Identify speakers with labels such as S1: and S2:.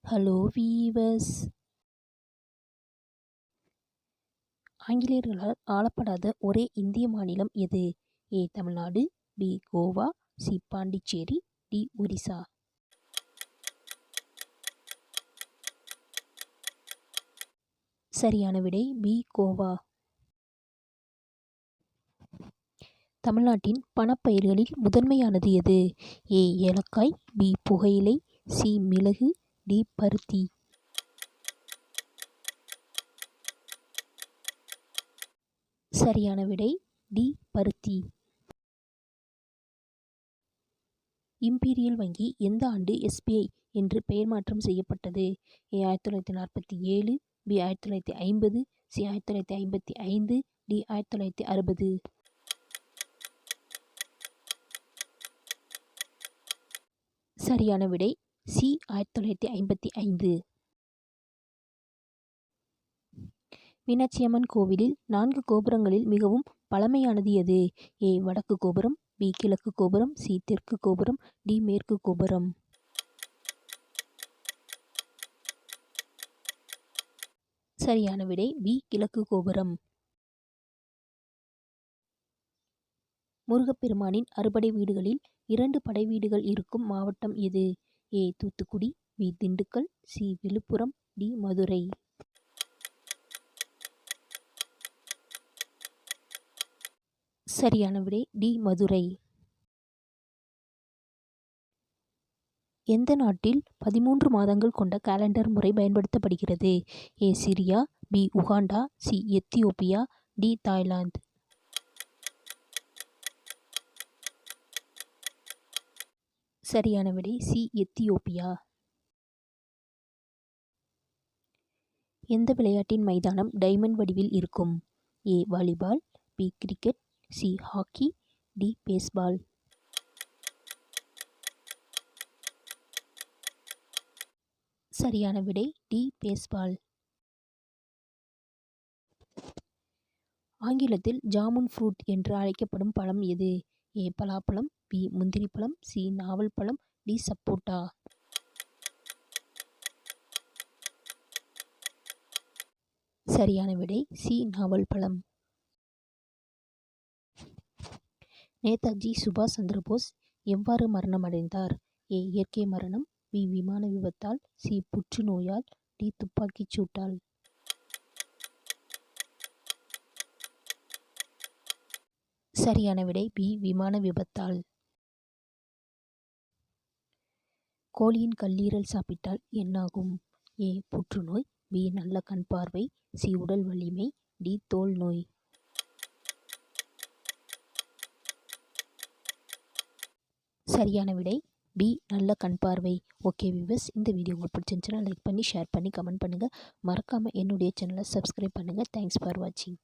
S1: Hello viewers. ஆங்கிலேயர்களால் ஆளப்படாத ஒரே இந்திய மாநிலம் எது? A Tamil Nadu, B Goa, C Pondicherry, D Orissa. சரியான விடை பி கோவா. தமிழ்நாட்டின் பணப்பயிர்களில் முதன்மையானது எது? ஏ ஏலக்காய், பி புகையிலை, சி மிளகு, டி பருத்தி. சரியான விடை டி பருத்தி. இம்பீரியல் வங்கி எந்த ஆண்டு எஸ்பிஐ என்று பெயர் மாற்றம் செய்யப்பட்டது? ஏ 1947, பி 1950, சி 1955, டி 1960. சரியான விடை சி 1955. மீனாட்சியம்மன் கோவிலில் 4 கோபுரங்களில் மிகவும் பழமையானது எது? ஏ வடக்கு கோபுரம், பி கிழக்கு கோபுரம், சி தெற்கு கோபுரம், டி மேற்கு கோபுரம். சரியான விடை பி கிழக்கு கோபுரம். முருகப்பெருமானின் அறுபடை வீடுகளில் 2 படை வீடுகள் இருக்கும் மாவட்டம் எது? A Thoothukudi, B Dindigul, C Villupuram, D Madurai. சரியான விடை டி மதுரை. எந்த நாட்டில் 13 மாதங்கள் கொண்ட காலண்டர் முறை பயன்படுத்தப்படுகிறது? A Syria, B Uganda, C Ethiopia, D Thailand. சரியான விடை சி எத்தியோப்பியா. எந்த விளையாட்டின் மைதானம் டைமண்ட் வடிவில் இருக்கும்? A volleyball, B cricket, C hockey, D baseball. சரியான விடை டி பேஸ்பால். ஆங்கிலத்தில் ஜாமுன் ஃப்ரூட் என்று அழைக்கப்படும் பழம் எது? ஏ பலாப்பழம், பி முந்திரி பழம், சி நாவல் பழம், டி சப்போட்டா. சரியான விடை சி நாவல் பழம். நேதாஜி சுபாஷ் சந்திரபோஸ் எவ்வாறு மரணமடைந்தார்? ஏ இயற்கை மரணம், பி விமான விபத்தால், சி புற்றுநோயால், டி துப்பாக்கிச் சூட்டால். சரியான விடை பி விமான விபத்தால். கோழியின் கல்லீரல் சாப்பிட்டால் என்னாகும்? ஏ புற்றுநோய், பி நல்ல கண் பார்வை, சி உடல் வலிமை, டி தோல் நோய். சரியான விடை பி நல்ல கண் பார்வை. ஓகே வியூவர்ஸ், இந்த வீடியோ உங்களுக்கு பிடிச்சிருந்துச்சுன்னா லைக் பண்ணி, ஷேர் பண்ணி, கமெண்ட் பண்ணுங்கள். மறக்காமல் என்னுடைய சேனலை சப்ஸ்கிரைப் பண்ணுங்கள். தேங்க்ஸ் ஃபார் வாட்சிங்.